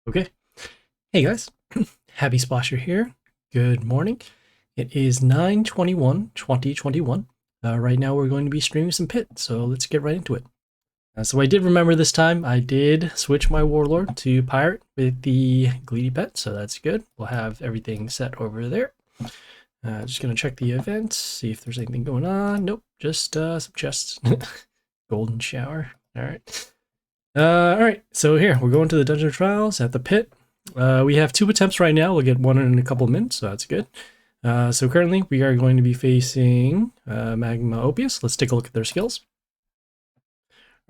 Okay. Hey guys, Happysplasher here. Good morning. It is 9/21/2021. Right now we're going to be streaming some Pit, so let's get right into it. So I did remember this time, I did switch my Warlord to Pirate with the Gleedy Pet, so that's good. We'll have everything set over there. Just going to check the events, see if there's anything going on. Nope, just some chests. Golden shower. Alright. Alright, so here, we're going to the Dungeon Trials at the Pit. We have 2 attempts right now. We'll get one in a couple minutes, so that's good. So currently, we are going to be facing Magma Opius. Let's take a look at their skills.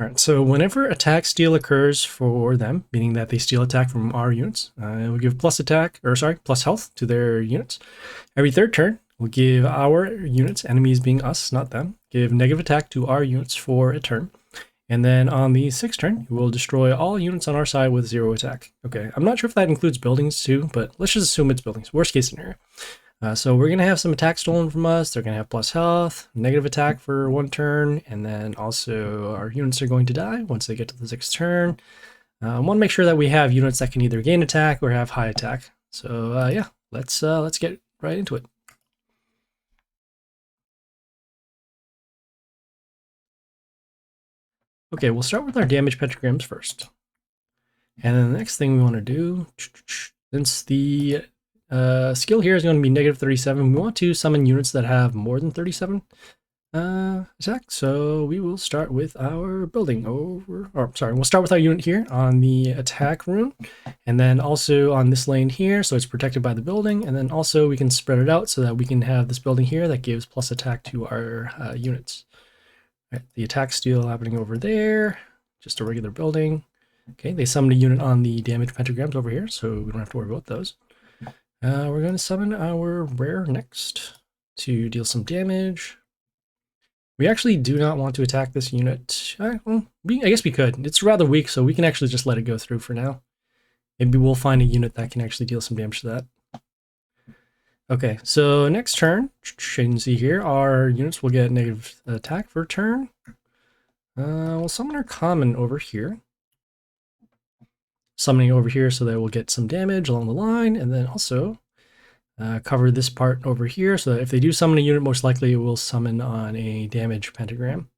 Alright, so whenever attack steal occurs for them, meaning that they steal attack from our units, it will give plus health to their units. Every 3rd turn, we'll give our units, enemies being us, not them, give negative attack to our units for a turn. And then on the 6th turn, we'll destroy all units on our side with 0 attack. Okay, I'm not sure if that includes buildings too, but let's just assume it's buildings. Worst case scenario. So we're going to have some attack stolen from us. They're going to have plus health, negative attack for 1 turn, and then also our units are going to die once they get to the 6th turn. I want to make sure that we have units that can either gain attack or have high attack. So yeah, let's get right into it. Okay, we'll start with our damage pentagrams first. And then the next thing we want to do, since the skill here is going to be negative 37, we want to summon units that have more than 37 attack. So we will start with our building we'll start with our unit here on the attack rune, and then also on this lane here, so it's protected by the building, and then also we can spread it out so that we can have this building here that gives plus attack to our units. Right, the attack steal happening over there, just a regular building. Okay, they summoned a unit on the damage pentagrams over here, so we don't have to worry about those. We're going to summon our rare next to deal some damage. We actually do not want to attack this unit. I guess we could. It's rather weak, so we can actually just let it go through for now. Maybe we'll find a unit that can actually deal some damage to that. Okay, so next turn, you can see here, our units will get negative attack for a turn. We'll summon our common over here. Summoning over here so that we'll get some damage along the line, and then also cover this part over here so that if they do summon a unit, most likely it will summon on a damage pentagram.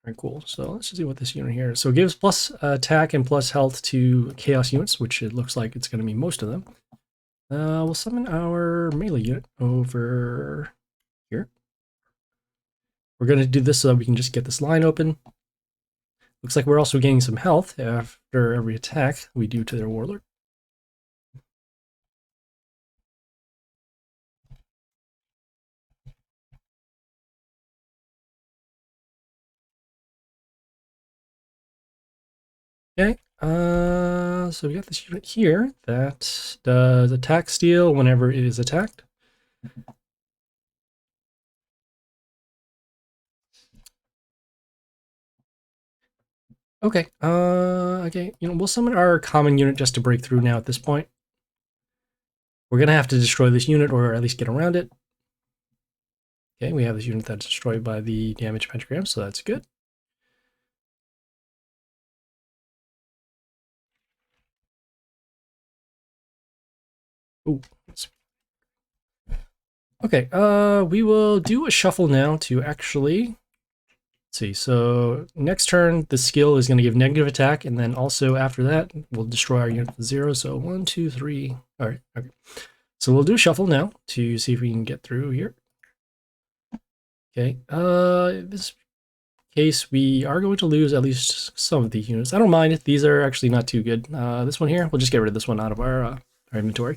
Very cool. So let's see what this unit here. So it gives plus attack and plus health to chaos units, which it looks like it's going to be most of them. We'll summon our melee unit over here. We're going to do this so that we can just get this line open. Looks like we're also gaining some health after every attack we do to their warlord. Okay, so we got this unit here that does attack steal whenever it is attacked. Okay, we'll summon our common unit just to break through now at this point. We're gonna have to destroy this unit or at least get around it. Okay, we have this unit that's destroyed by the damage pentagram, so that's good. Ooh. Okay, we will do a shuffle now to actually see. So next turn, the skill is going to give negative attack, and then also after that, we'll destroy our unit with 0. So 1, 2, 3. All right. Okay. So we'll do a shuffle now to see if we can get through here. Okay, in this case, we are going to lose at least some of these units. I don't mind it. These are actually not too good. This one here, we'll just get rid of this one out of our inventory.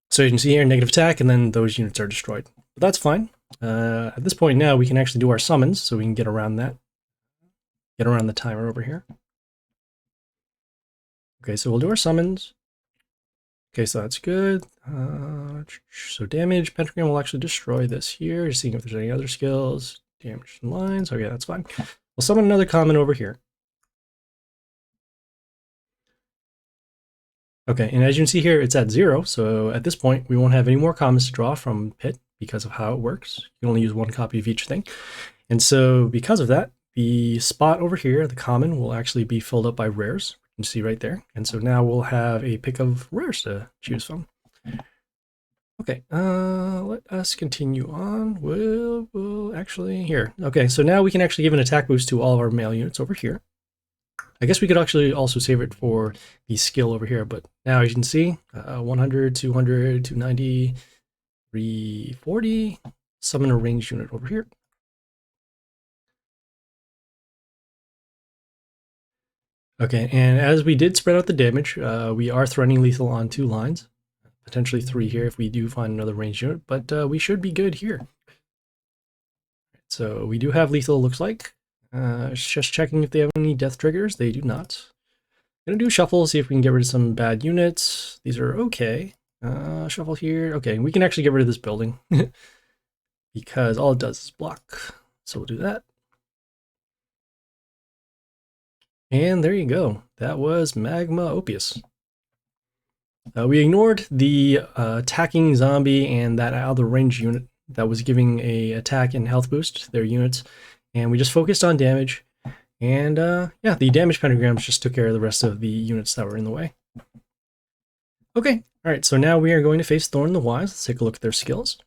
So you can see here, negative attack, and then those units are destroyed. But that's fine. At this point now, we can actually do our summons, so we can get around that. Get around the timer over here. Okay, so we'll do our summons. Okay, so that's good. So damage pentagram will actually destroy this here. Just seeing if there's any other skills. Damage lines. Okay, that's fine. We'll summon another common over here. Okay, and as you can see here, it's at 0. So at this point, we won't have any more commons to draw from Pit because of how it works. You can only use one copy of each thing. And so because of that, the spot over here, the common, will actually be filled up by rares. You can see right there. And so now we'll have a pick of rares to choose from. Okay, let us continue on. We'll actually, here. Okay, so now we can actually give an attack boost to all of our male units over here. I guess we could actually also save it for the skill over here, but now as you can see, 100, 200, 290, 340, summon a ranged unit over here. Okay, and as we did spread out the damage, we are threatening lethal on 2 lines, potentially 3 here if we do find another ranged unit, but we should be good here. So we do have lethal, looks like. Just checking if they have any death triggers. They do not. Gonna do shuffle, see if we can get rid of some bad units. These are okay. Shuffle here. Okay, we can actually get rid of this building because all it does is block. So we'll do that. And there you go. That was Magma Opius. We ignored the attacking zombie and that other ranged unit that was giving a attack and health boost to their units. And we just focused on damage, and yeah, the damage pentagrams just took care of the rest of the units that were in the way. Okay, all right, so now we are going to face Thorn the Wise. Let's take a look at their skills.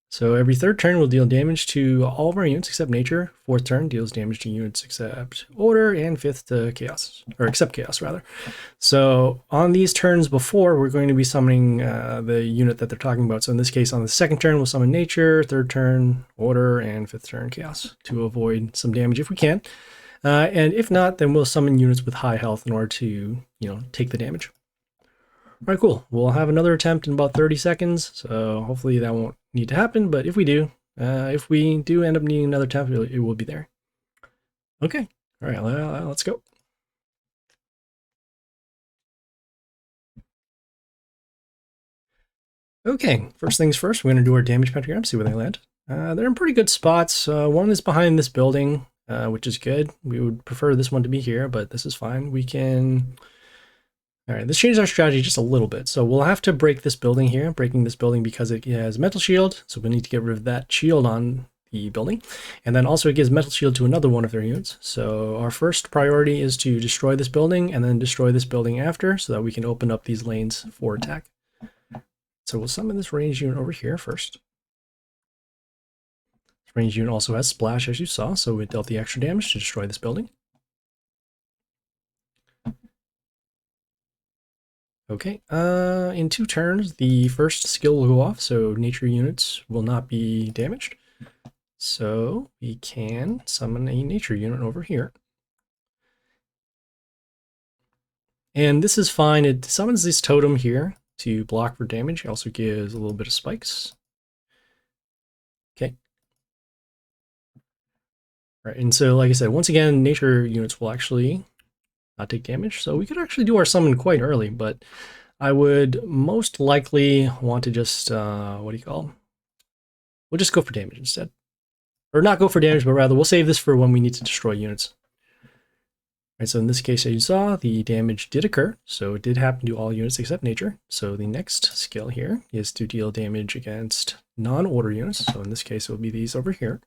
So every 3rd turn will deal damage to all of our units except nature. 4th turn deals damage to units except order, and 5th to chaos, or except chaos rather. So on these turns before, we're going to be summoning the unit that they're talking about. So in this case, on the 2nd turn, we'll summon nature, 3rd turn order, and 5th turn chaos to avoid some damage if we can. And if not, then we'll summon units with high health in order to, take the damage. All right, cool. We'll have another attempt in about 30 seconds, so hopefully that won't need to happen, but if we do end up needing another attempt, it will be there. Okay, all right, let's go. Okay, first things first, we're going to do our damage pentagrams, see where they land. They're in pretty good spots. One is behind this building, which is good. We would prefer this one to be here, but this is fine. We can... All right, this changes our strategy just a little bit. So we'll have to break this building here, breaking this building because it has metal shield. So we need to get rid of that shield on the building. And then also it gives metal shield to another one of their units. So our first priority is to destroy this building and then destroy this building after so that we can open up these lanes for attack. So we'll summon this ranged unit over here first. This ranged unit also has splash, as you saw, so it dealt the extra damage to destroy this building. Okay, in 2 turns, the first skill will go off, so nature units will not be damaged. So we can summon a nature unit over here. And this is fine. It summons this totem here to block for damage. It also gives a little bit of spikes. Okay. All right, and so like I said, once again, nature units will actually not take damage. So we could actually do our summon quite early, but I would most likely want to just, what do you call them? We'll just go for damage instead. Or not go for damage, but rather we'll save this for when we need to destroy units. All right, so in this case, as you saw, the damage did occur. So it did happen to all units except nature. So the next skill here is to deal damage against non-order units. So in this case, it will be these over here.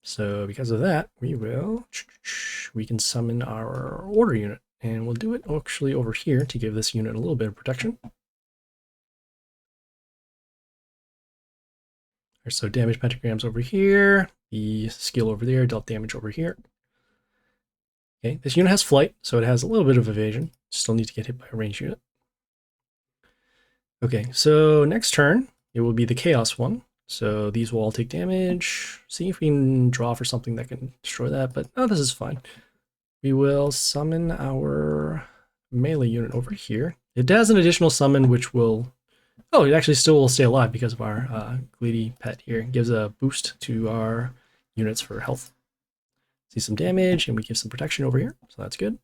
So because of that, we can summon our order unit, and we'll do it actually over here to give this unit a little bit of protection. So damage pentagrams over here, the skill over there, dealt damage over here. Okay, this unit has flight, so it has a little bit of evasion. Still need to get hit by a ranged unit. Okay, so next turn, it will be the chaos one. So these will all take damage. See if we can draw for something that can destroy that, but oh, this is fine. We will summon our melee unit over here. It has an additional summon which will... Oh, it actually still will stay alive because of our greedy pet here. It gives a boost to our units for health. See some damage, and we give some protection over here, so that's good.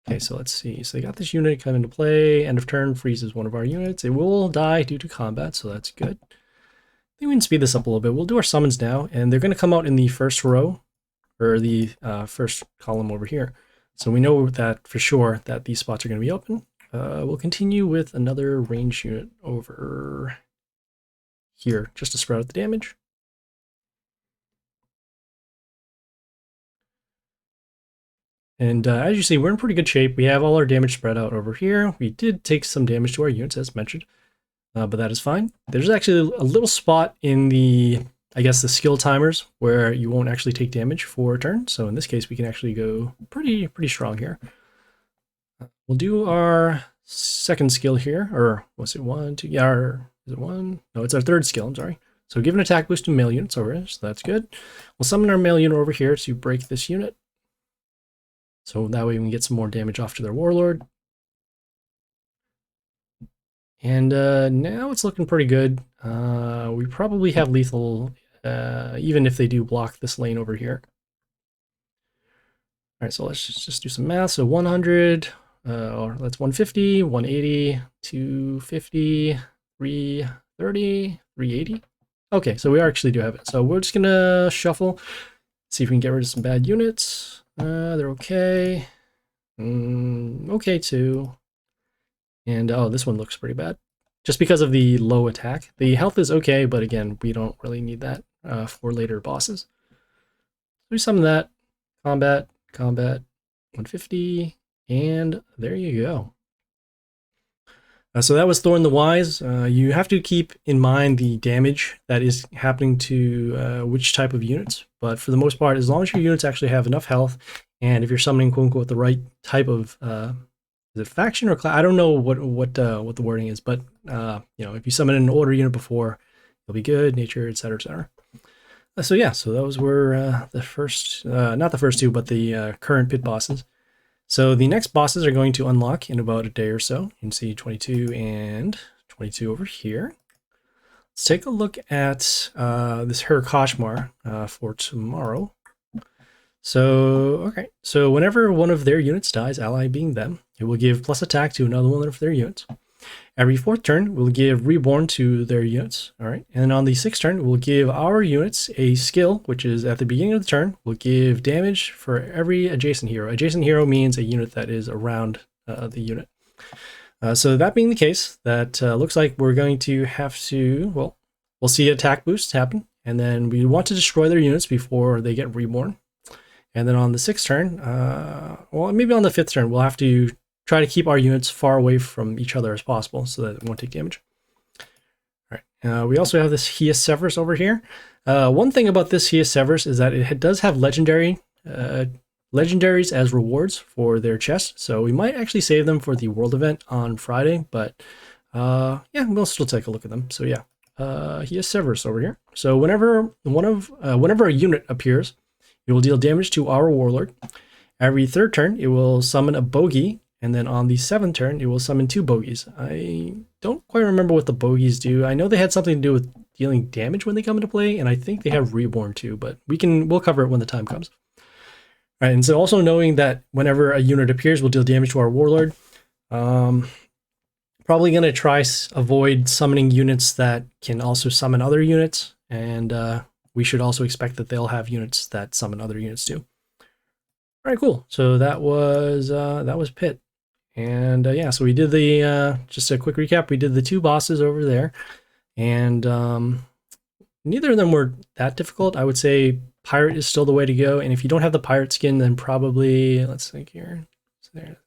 Okay, so let's see. So they got this unit come into play. End of turn freezes one of our units. It will die due to combat, so that's good. I think we can speed this up a little bit. We'll do our summons now, and they're going to come out in the first row, or the first column over here. So we know that for sure that these spots are going to be open. We'll continue with another range unit over here, just to spread out the damage. And as you see, we're in pretty good shape. We have all our damage spread out over here. We did take some damage to our units, as mentioned, but that is fine. There's actually a little spot in the, I guess, the skill timers where you won't actually take damage for a turn. So in this case, we can actually go pretty strong here. We'll do our second skill here, or was it one, two? Yeah, or is it one? No, it's our third skill, I'm sorry. So give an attack boost to melee units over here, so that's good. We'll summon our melee unit over here to break this unit. So that way we can get some more damage off to their warlord. And now it's looking pretty good. We probably have lethal, even if they do block this lane over here. All right, so let's just do some math. So 100, or that's 150, 180, 250, 330, 380. Okay, so we actually do have it. So we're just gonna shuffle, see if we can get rid of some bad units. They're okay. Okay too. And oh, this one looks pretty bad. Just because of the low attack. The health is okay, but again, we don't really need that for later bosses. So we summon that. Combat, 150, and there you go. So that was Thorn the Wise. You have to keep in mind the damage that is happening to which type of units, but for the most part, as long as your units actually have enough health, and if you're summoning quote-unquote the right type of is it faction or class? I don't know what the wording is, but you know, if you summon an older unit before, you'll be good, nature, etc., etc. So yeah, so those were the first, not the first two, but the current pit bosses. So the next bosses are going to unlock in about a day or so. You can see 22 and 22 over here. Let's take a look at this Herr Koshmar for tomorrow. So, okay, so whenever one of their units dies, ally being them, it will give plus attack to another one of their units. Every fourth turn, we'll give reborn to their units, all right? And on the sixth turn, we'll give our units a skill, which is at the beginning of the turn, we'll give damage for every adjacent hero. Adjacent hero means a unit that is around the unit. So that being the case, that looks like we're going to have to, well, we'll see attack boosts happen, and then we want to destroy their units before they get reborn. And then on the sixth turn, well, maybe on the fifth turn, we'll have to try to keep our units far away from each other as possible so that it won't take damage. All right. We also have this Hius Severus over here. One thing about this Hius Severus is that it does have legendaries as rewards for their chest. So we might actually save them for the world event on Friday, but yeah, we'll still take a look at them. So yeah, Hius Severus over here. So whenever a unit appears, it will deal damage to our warlord. Every third turn, it will summon a bogey. And then on the seventh turn, it will summon 2 bogeys. I don't quite remember what the bogeys do. I know they had something to do with dealing damage when they come into play, and I think they have reborn too, but we'll cover it when the time comes. All right, and so also knowing that whenever a unit appears, we'll deal damage to our warlord. Probably going to try avoid summoning units that can also summon other units, and we should also expect that they'll have units that summon other units too. All right, cool. So that was Pit. And yeah, so we did the, just a quick recap, we did the 2 bosses over there, and neither of them were that difficult. I would say Pirate is still the way to go, and if you don't have the Pirate skin, then probably, let's think here, so there.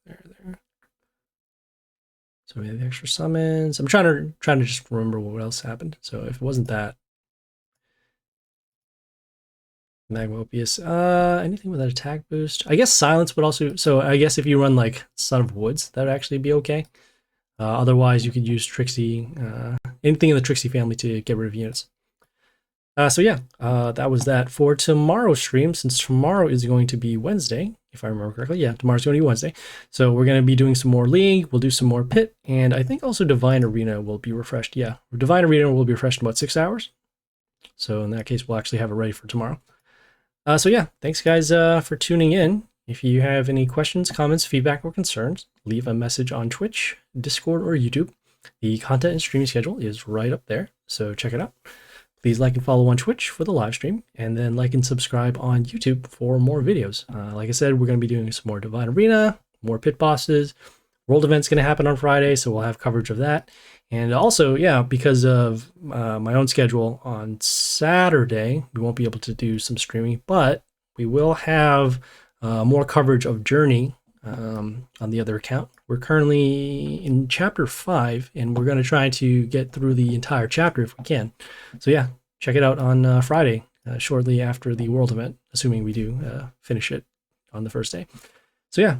So we have the extra summons. I'm trying to just remember what else happened. So if it wasn't that, Magma Opius, anything with an attack boost. I guess silence would also, so I guess if you run like Son of Woods, that would actually be okay. Otherwise, you could use Trixie, anything in the Trixie family to get rid of units. So yeah, that was that for tomorrow's stream. Since tomorrow is going to be Wednesday, if I remember correctly. Yeah, tomorrow's going to be Wednesday. So we're going to be doing some more League. We'll do some more Pit. And I think also Divine Arena will be refreshed. Yeah, Divine Arena will be refreshed in about 6 hours. So in that case, we'll actually have it ready for tomorrow. So yeah, thanks guys for tuning in. If you have any questions, comments, feedback, or concerns, leave a message on Twitch, Discord, or YouTube. The content and streaming schedule is right up there, so check it out. Please like and follow on Twitch for the live stream, and then like and subscribe on YouTube for more videos. Like I said, we're going to be doing some more Divine Arena, more Pit Bosses. World event's going to happen on Friday, so we'll have coverage of that. And also, yeah, because of my own schedule on Saturday, we won't be able to do some streaming, but we will have more coverage of Journey on the other account. We're currently in chapter 5, and we're going to try to get through the entire chapter if we can. So yeah, check it out on Friday, shortly after the world event, assuming we do finish it on the first day. So yeah,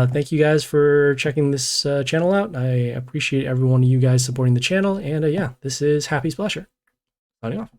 thank you guys for checking this channel out. I appreciate every one of you guys supporting the channel. And yeah, this is Happysplasher signing off.